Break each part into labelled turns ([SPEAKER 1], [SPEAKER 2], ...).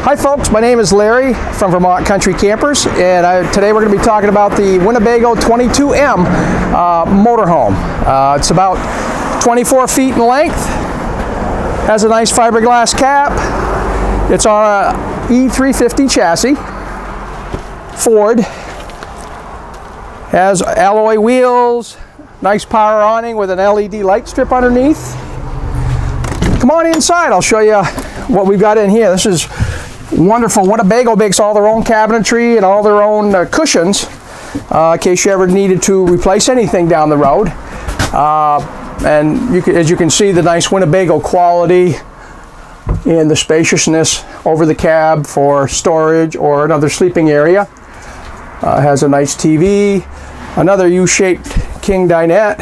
[SPEAKER 1] Hi folks, my name is Larry from Vermont Country Campers, and today we're going to be talking about the Winnebago 22M motorhome. It's about 24 feet in length, has a nice fiberglass cap. It's on a E350 chassis, Ford, has alloy wheels, nice power awning with an LED light strip underneath. Come on inside, I'll show you what we've got in here. This is wonderful. Winnebago makes all their own cabinetry and all their own cushions in case you ever needed to replace anything down the road. And as you can see, the nice Winnebago quality and the spaciousness over the cab for storage or another sleeping area. Has a nice TV, another U-shaped king dinette,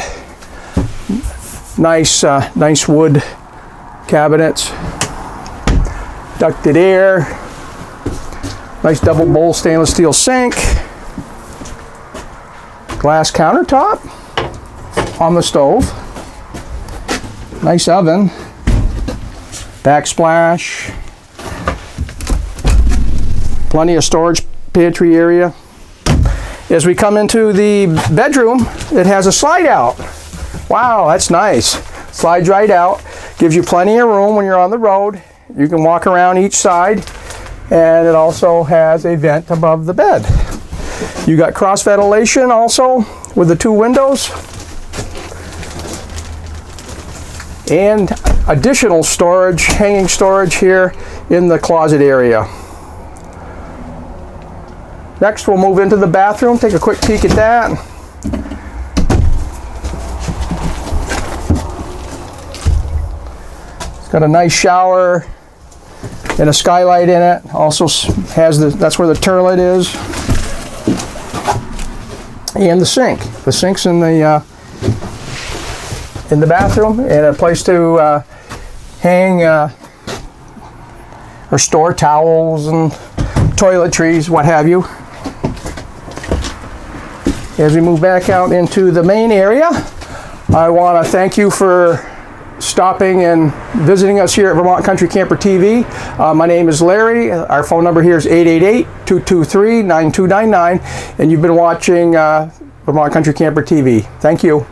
[SPEAKER 1] nice wood cabinets, ducted air, nice double bowl stainless steel sink, glass countertop on the stove, nice oven, backsplash, plenty of storage pantry area. As we come into the bedroom, it has a slide out. Wow, that's nice. Slides right out, gives you plenty of room when you're on the road. You can walk around each side, and it also has a vent above the bed. You got cross ventilation also with the two windows, and additional storage, hanging storage here in the closet area. Next, we'll move into the bathroom, take a quick peek at that. It's got a nice shower and a skylight in it. Also has that's where the toilet is. And the sink. The sink's in the bathroom, and a place to hang or store towels and toiletries, what have you. As we move back out into the main area, I want to thank you for stopping and visiting us here at Vermont Country Camper TV. My name is Larry. Our phone number here is 888-223-9299, and you've been watching Vermont Country Camper TV. Thank you.